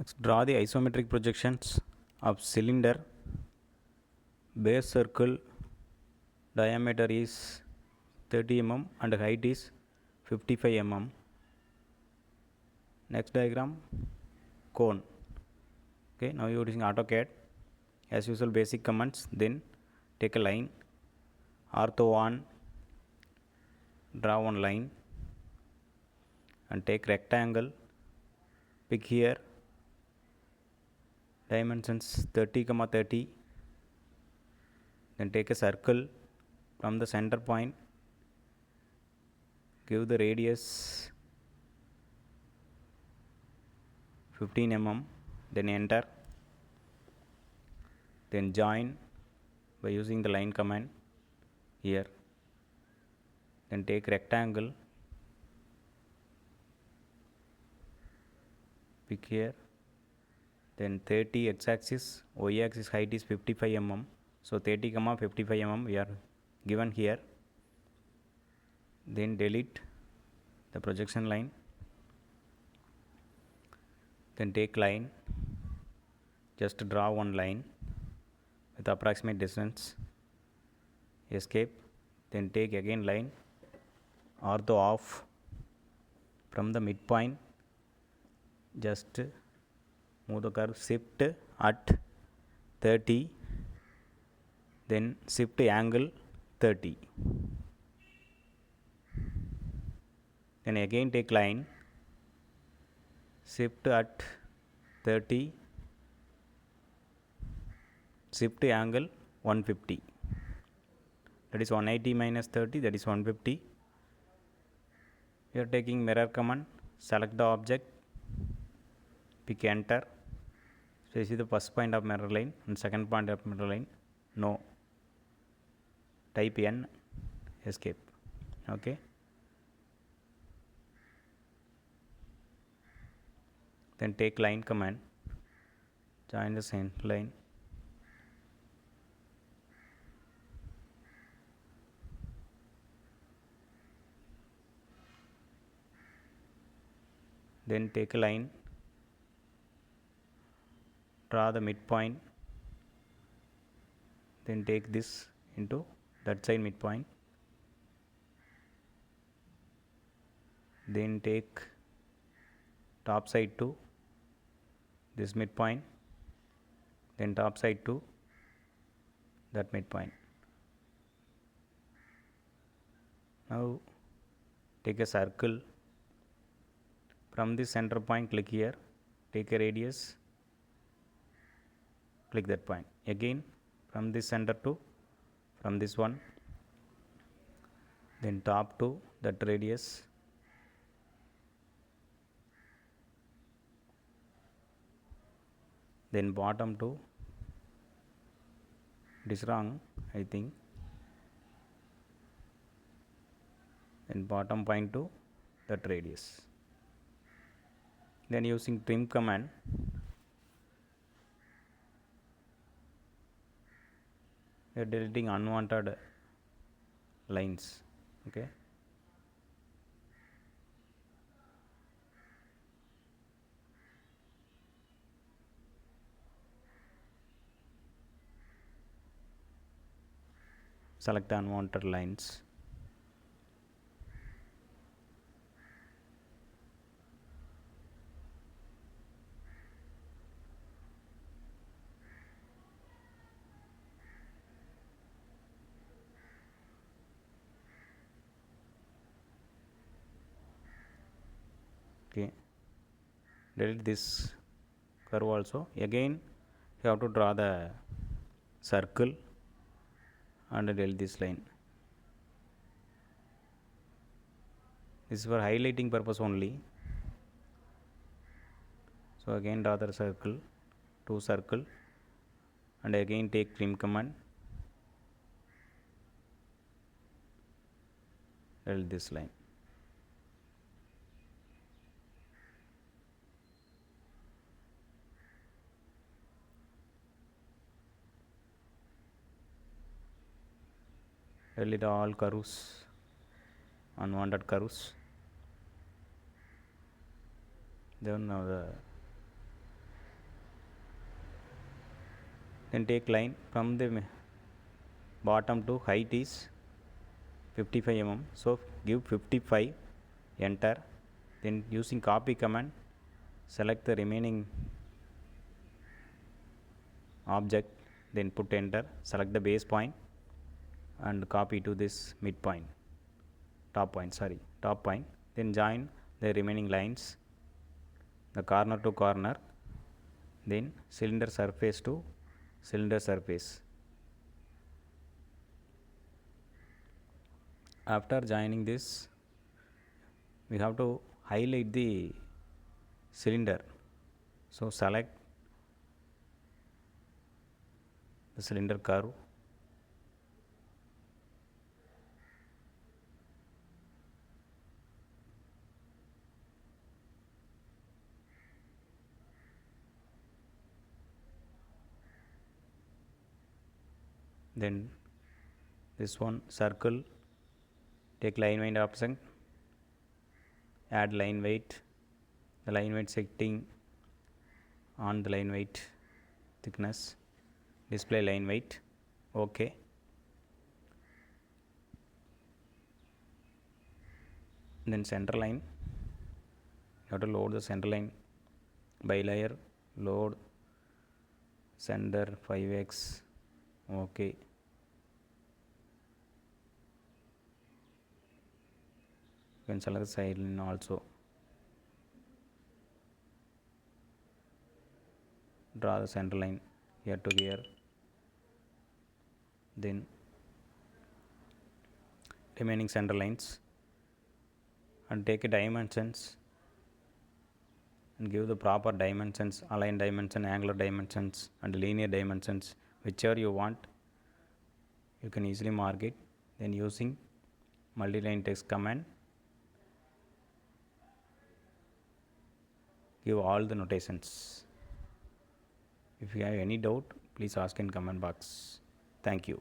Next, draw the isometric projections of cylinder. Base circle diameter is 30 mm and height is 55 mm. Next diagram, cone. Okay, now you are using AutoCAD. As usual, basic commands. Then take a line. Ortho on, draw one line and take rectangle. Pick here dimensions 30 comma 30. Then take a circle from the center point. Give the radius 15 mm. Then enter. Then join by using the line command here. Then take rectangle, pick here, then 30 x-axis, y-axis height is 55 mm. So 30 comma 55 mm we are given here. Then delete the projection line. Then take line, just draw one line with approximate distance. Escape. Then take again line, ortho off from the midpoint. Just move the curve, shift at 30, then shift angle 30. Then again take line, shift at 30, shift angle 150. That is 180 minus 30, that is 150. We are taking mirror command, select the object, pick enter. So you see the first point of mirror line and second point of mirror line. No. Type N, escape. Okay. Then take line command, join the center line. Then take a line, draw the midpoint, then take this into that side midpoint, then take top side to this midpoint, then top side to that midpoint. Now take a circle from this center point, click here, take a radius, click that point. Again from this center to from this one, then top to that radius, then bottom to, it is wrong I think, then bottom point to that radius. Then using trim command, we are deleting unwanted lines. Okay. Select the unwanted lines. Okay, delete this curve also. Again you have to draw the circle and delete this line. This is for highlighting purpose only. So again draw the circle, two circle, and again take trim command, delete this line. Delete all curves, unwanted curves. Then now the Then take line from the bottom to height is 55 mm, so give 55, enter. Then using copy command, select the remaining object, then put enter, select the base point and copy to this midpoint, top point, then join the remaining lines, the corner to corner, then cylinder surface to cylinder surface. After joining this, we have to highlight the cylinder, so select the cylinder curve, then this one circle, take line weight option, add line weight, the line weight setting on the line weight thickness, display line weight, okay. Then center line, you have to load the center line by layer, load center 5x, okay. You can select the side line also. Draw the center line here to here, then remaining center lines, and take a dimensions and give the proper dimensions, align dimension, angular dimensions and linear dimensions, whichever you want. You can easily mark it. Then using multi-line text command, give all the notations. If you have any doubt, please ask in comment box. Thank you.